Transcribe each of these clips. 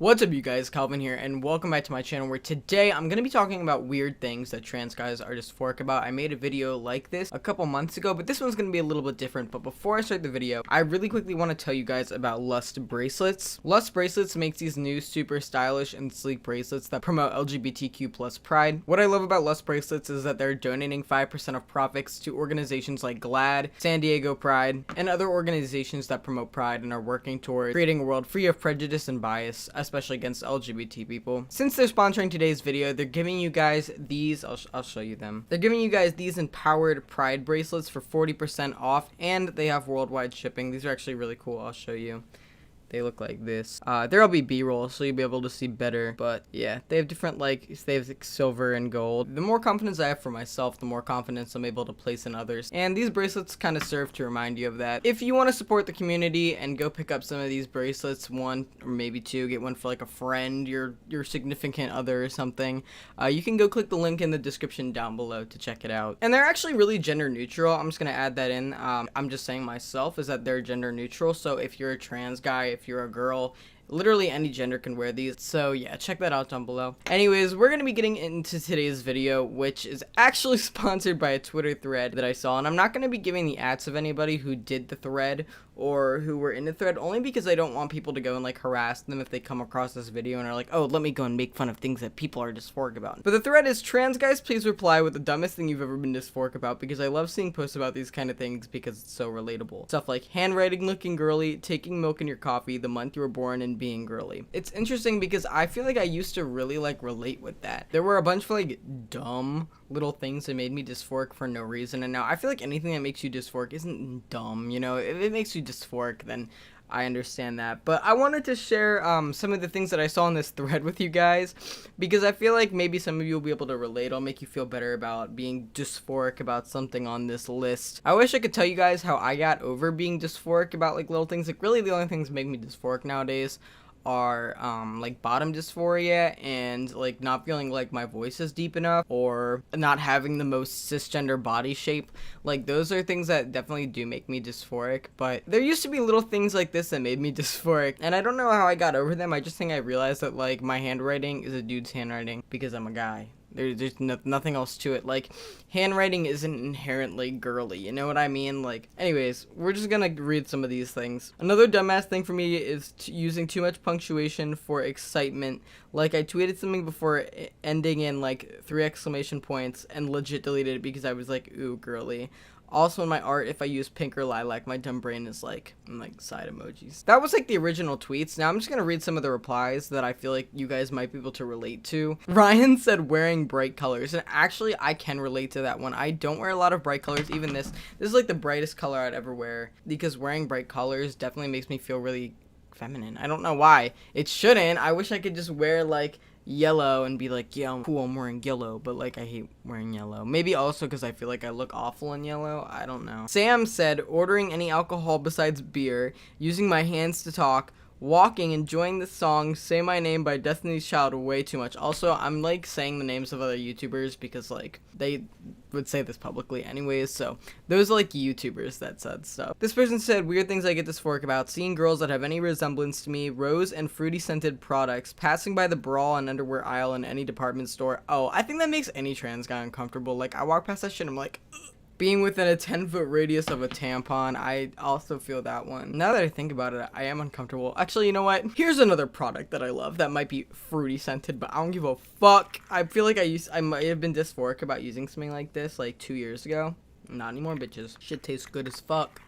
What's up, you guys? Calvin here, and welcome back to my channel, where today I'm going to be talking about weird things that trans guys are dysphoric about. I made a video like this a couple months ago, but this one's going to be a little bit different. But before I start the video, I really quickly want to tell you guys about Lust bracelets. Lust bracelets makes these new super stylish and sleek bracelets that promote LGBTQ plus pride. What I love about Lust bracelets is that they're donating 5% of profits to organizations like GLAAD, San Diego Pride, and other organizations that promote pride and are working toward creating a world free of prejudice and bias, especially against LGBT people. Since they're sponsoring today's video, they're giving you guys these, I'll show you them. They're giving you guys these empowered pride bracelets for 40% off, and they have worldwide shipping. These are actually really cool. I'll show you. They look like this. There'll be B-roll, so you'll be able to see better. But yeah, they have different, they have silver and gold. The more confidence I have for myself, the more confidence I'm able to place in others. And these bracelets kind of serve to remind you of that. If you want to support the community and go pick up some of these bracelets, one or maybe two, get one for like a friend, your significant other or something, you can go click the link in the description down below to check it out. And they're actually really gender neutral. I'm just gonna add that in. I'm just saying myself is that they're gender neutral. So if you're a trans guy, if you're a girl, literally any gender can wear these. So yeah, check that out down below. Anyways, we're gonna be getting into today's video, which is actually sponsored by a Twitter thread that I saw, and I'm not gonna be giving the ads of anybody who did the thread or who were in the thread, only because I don't want people to go and like harass them if they come across this video and are like, oh, let me go and make fun of things that people are dysphoric about. But the thread is, trans guys, please reply with the dumbest thing you've ever been dysphoric about, because I love seeing posts about these kind of things because it's so relatable. Stuff like handwriting looking girly, taking milk in your coffee, the month you were born, and being girly. It's interesting because I feel like I used to really like relate with that. There were a bunch of like dumb little things that made me dysphoric for no reason, and now I feel like anything that makes you dysphoric isn't dumb, you know. If it makes you dysphoric, then I understand that. But I wanted to share some of the things that I saw in this thread with you guys, because I feel like maybe some of you will be able to relate. I'll make you feel better about being dysphoric about something on this list. I wish I could tell you guys how I got over being dysphoric about like little things. Like really the only things that make me dysphoric nowadays are like bottom dysphoria and like not feeling like my voice is deep enough, or not having the most cisgender body shape. Like those are things that definitely do make me dysphoric, but there used to be little things like this that made me dysphoric, and I don't know how I got over them. I just think I realized that like my handwriting is a dude's handwriting because I'm a guy. There's nothing else to it. Like, handwriting isn't inherently girly, you know what I mean? Like, anyways, we're just gonna read some of these things. Another dumbass thing for me is using too much punctuation for excitement. Like, I tweeted something before ending in, like, 3 exclamation points and legit deleted it because I was like, ooh, girly. Also in my art, if I use pink or lilac, my dumb brain is like side emojis. That was like the original tweets. Now I'm just gonna read some of the replies that I feel like you guys might be able to relate to. Ryan said wearing bright colors, and actually I can relate to that one. I don't wear a lot of bright colors. Even this is like the brightest color I'd ever wear, because wearing bright colors definitely makes me feel really feminine. I don't know why. It shouldn't. I wish I could just wear like yellow and be like, yeah, I'm cool, I'm wearing yellow, but like I hate wearing yellow. Maybe also because I feel like I look awful in yellow. I don't know. Sam said ordering any alcohol besides beer, using my hands to talk, walking, enjoying the song Say My Name by Destiny's Child way too much. Also, I'm like saying the names of other YouTubers because like they would say this publicly anyways, so those are like YouTubers that said stuff. This person said weird things I get dysphoric about: seeing girls that have any resemblance to me, rose and fruity scented products, passing by the bra and underwear aisle in any department store. Oh, I think that makes any trans guy uncomfortable. Like I walk past that shit, I'm like, ugh. Being within a 10-foot radius of a tampon, I also feel that one. Now that I think about it, I am uncomfortable. Actually, you know what? Here's another product that I love that might be fruity scented, but I don't give a fuck. I feel like I might have been dysphoric about using something like this like 2 years ago. Not anymore, bitches. Shit tastes good as fuck.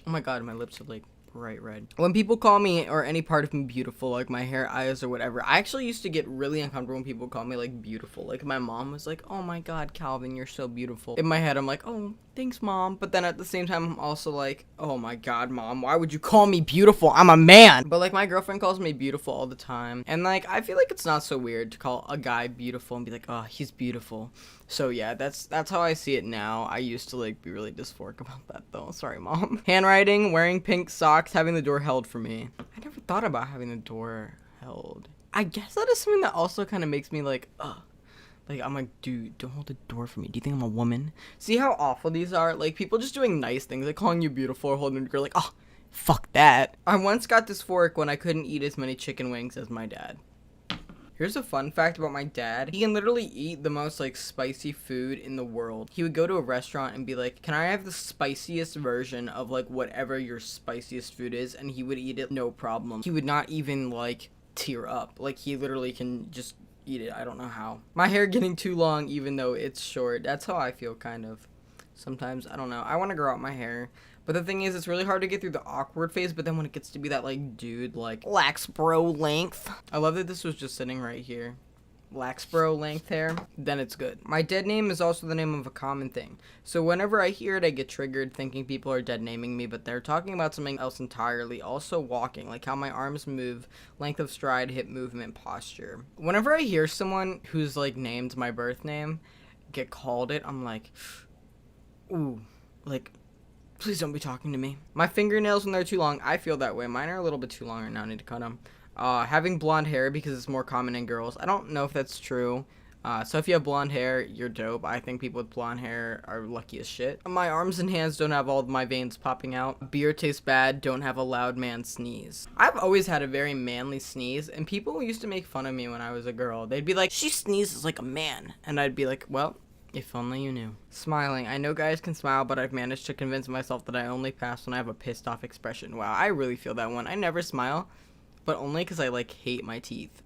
Oh my god, my lips are like bright red. When people call me or any part of me beautiful, like my hair, eyes, or whatever, I actually used to get really uncomfortable when people call me like beautiful. Like my mom was like, oh my god, Calvin, you're so beautiful. In my head, I'm like, oh, thanks, mom. But then at the same time, I'm also like, oh my god, mom, why would you call me beautiful? I'm a man. But like my girlfriend calls me beautiful all the time, and like I feel like it's not so weird to call a guy beautiful and be like, oh, he's beautiful. So yeah, that's how I see it now. I used to like be really dysphoric about that though. Sorry, mom. Handwriting, wearing pink socks, having the door held for me. I never thought about having the door held. I guess that is something that also kind of makes me like, ugh. Like, I'm like, dude, don't hold the door for me. Do you think I'm a woman? See how awful these are? Like, people just doing nice things, like calling you beautiful or holding a girl, like, oh, Fuck that. I once got dysphoric when I couldn't eat as many chicken wings as my dad. Here's a fun fact about my dad. He can literally eat the most like spicy food in the world. He would go to a restaurant and be like, can I have the spiciest version of like whatever your spiciest food is? And he would eat it no problem. He would not even like tear up. Like he literally can just eat it. I don't know how. My hair getting too long even though it's short. That's how I feel kind of. Sometimes, I don't know. I want to grow out my hair. But the thing is, it's really hard to get through the awkward phase, but then when it gets to be that, like, dude, like, lax bro length. I love that this was just sitting right here. Lax bro length hair, then it's good. My dead name is also the name of a common thing. So whenever I hear it, I get triggered thinking people are dead naming me, but they're talking about something else entirely. Also walking, like how my arms move, length of stride, hip movement, posture. Whenever I hear someone who's, like, named my birth name get called it, I'm like, ooh, like, please don't be talking to me. My fingernails, when they're too long, I feel that way. Mine are a little bit too long right now. I need to cut them. Having blonde hair because it's more common in girls. I don't know if that's true. So if you have blonde hair, you're dope. I think people with blonde hair are lucky as shit. My arms and hands don't have all of my veins popping out. Beer tastes bad. Don't have a loud man sneeze. I've always had a very manly sneeze, and people used to make fun of me when I was a girl. They'd be like, she sneezes like a man. And I'd be like, well, if only you knew. Smiling. I know guys can smile, but I've managed to convince myself that I only pass when I have a pissed off expression. Wow, I really feel that one. I never smile, but only because I, like, hate my teeth.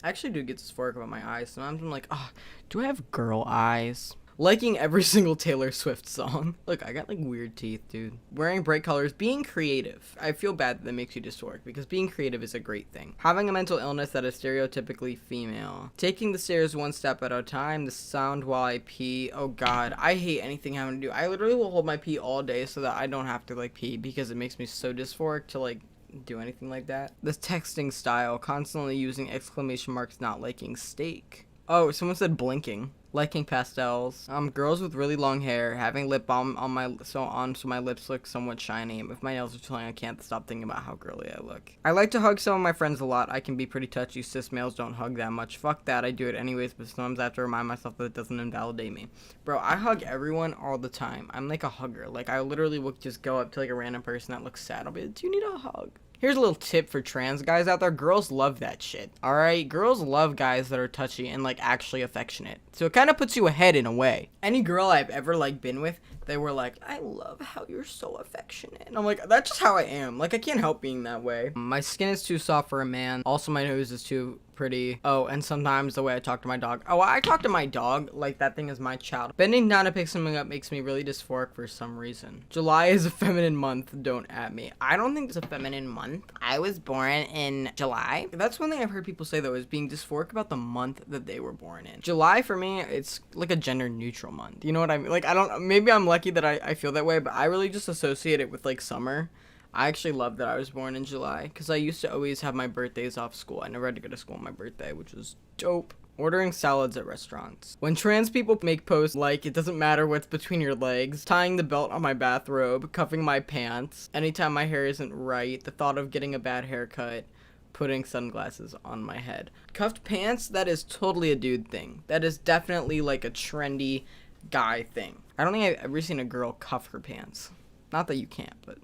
I actually do get dysphoric about my eyes. Sometimes I'm like, oh, do I have girl eyes? Liking every single Taylor Swift song. Look, I got, like, weird teeth, dude. Wearing bright colors. Being creative. I feel bad that makes you dysphoric, because being creative is a great thing. Having a mental illness that is stereotypically female. Taking the stairs one step at a time. The sound while I pee. Oh, God. I hate anything having to do. I literally will hold my pee all day so that I don't have to, like, pee, because it makes me so dysphoric to, like, do anything like that. This texting style. Constantly using exclamation marks, not liking steak. Oh, someone said blinking. Liking pastels. Girls with really long hair, having lip balm on my so my lips look somewhat shiny. If my nails are too long, I can't stop thinking about how girly I look. I like to hug some of my friends a lot. I can be pretty touchy. Cis males don't hug that much. Fuck that. I do it anyways, but sometimes I have to remind myself that it doesn't invalidate me. Bro, I hug everyone all the time. I'm like a hugger. Like, I literally will just go up to like a random person that looks sad. I'll be like, do you need a hug? Here's a little tip for trans guys out there. Girls love that shit. Alright? Girls love guys that are touchy and, like, actually affectionate. So it kind of puts you ahead in a way. Any girl I've ever, like, been with, they were like, I love how you're so affectionate. And I'm like, that's just how I am. Like, I can't help being that way. My skin is too soft for a man. Also, my nose is too pretty. Oh, and sometimes the way I talk to my dog. Oh, I talk to my dog like that thing is my child. Bending down to pick something up makes me really dysphoric for some reason. July is a feminine month. Don't at me. I don't think it's a feminine month. I was born in July. That's one thing I've heard people say, though, is being dysphoric about the month that they were born in. July, for me, it's like a gender neutral month. You know what I mean? Like, I don't, maybe I'm lucky that I feel that way, but I really just associate it with, like, summer. I actually love that I was born in July, because I used to always have my birthdays off school. I never had to go to school on my birthday, which was dope. Ordering salads at restaurants. When trans people make posts like, it doesn't matter what's between your legs, tying the belt on my bathrobe, cuffing my pants, anytime my hair isn't right, the thought of getting a bad haircut, putting sunglasses on my head. Cuffed pants, that is totally a dude thing. That is definitely like a trendy guy thing. I don't think I've ever seen a girl cuff her pants. Not that you can't, but...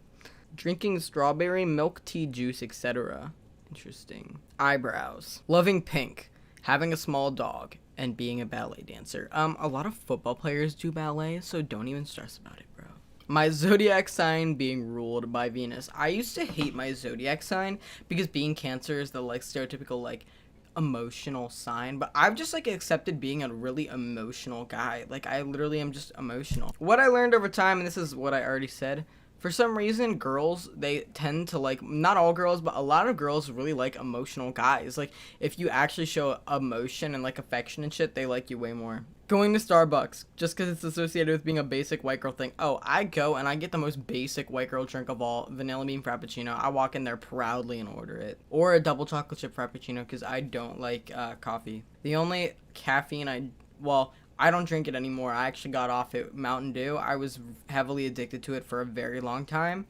Drinking strawberry, milk tea juice, etc. Interesting. Eyebrows. Loving pink. Having a small dog. And being a ballet dancer. A lot of football players do ballet, so don't even stress about it, bro. My zodiac sign being ruled by Venus. I used to hate my zodiac sign because being Cancer is the, like, stereotypical, like, emotional sign, but I've just, like, accepted being a really emotional guy. Like, I literally am just emotional. What I learned over time, and this is what I already said, for some reason, girls, they tend to like, not all girls, but a lot of girls really like emotional guys. Like, if you actually show emotion and, like, affection and shit, they like you way more. Going to Starbucks, just because it's associated with being a basic white girl thing. Oh, I go and I get the most basic white girl drink of all, vanilla bean frappuccino. I walk in there proudly and order it. Or a double chocolate chip frappuccino, because I don't like coffee. The only caffeine I don't drink it anymore. I actually got off it. Mountain Dew. I was heavily addicted to it for a very long time.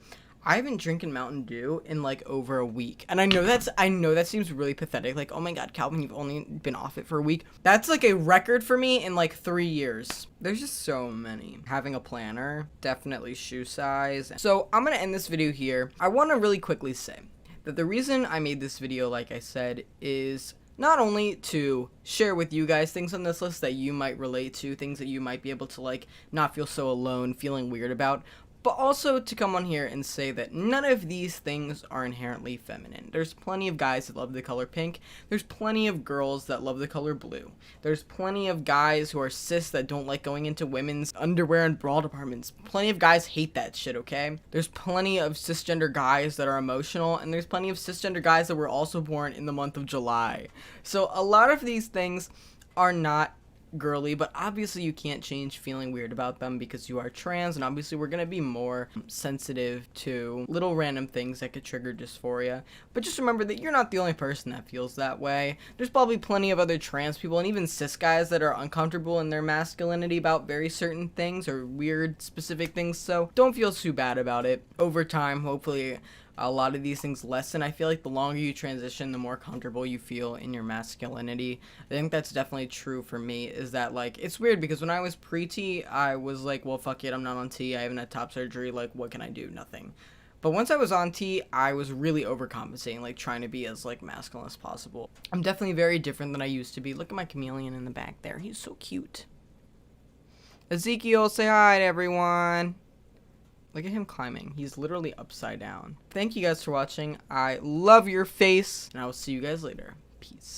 I haven't drinking Mountain Dew in like over a week. And I know that seems really pathetic. Like, oh my god, Calvin, you've only been off it for a week. That's like a record for me in like 3 years. There's just so many. Having a planner, definitely shoe size. So I'm gonna end this video here. I wanna really quickly say that the reason I made this video, like I said, is not only to share with you guys things on this list that you might relate to, things that you might be able to like not feel so alone, feeling weird about, but also to come on here and say that none of these things are inherently feminine. There's plenty of guys that love the color pink. There's plenty of girls that love the color blue. There's plenty of guys who are cis that don't like going into women's underwear and bra departments. Plenty of guys hate that shit, okay? There's plenty of cisgender guys that are emotional, and there's plenty of cisgender guys that were also born in the month of July. So a lot of these things are not girly, but obviously you can't change feeling weird about them because you are trans, and obviously we're gonna be more sensitive to little random things that could trigger dysphoria. But just remember that you're not the only person that feels that way. There's probably plenty of other trans people and even cis guys that are uncomfortable in their masculinity about very certain things or weird specific things, so don't feel too bad about it. Over time, hopefully a lot of these things lessen. I feel like the longer you transition, the more comfortable you feel in your masculinity. I think that's definitely true for me, is that, like, it's weird because when I was pre-T, I was like, well, fuck it, I'm not on T, I haven't had top surgery, like, what can I do? Nothing. But once I was on T, I was really overcompensating, like, trying to be as, like, masculine as possible. I'm definitely very different than I used to be. Look at my chameleon in the back there. He's so cute. Ezekiel, say hi to everyone. Look at him climbing. He's literally upside down. Thank you guys for watching. I love your face, and I will see you guys later. Peace.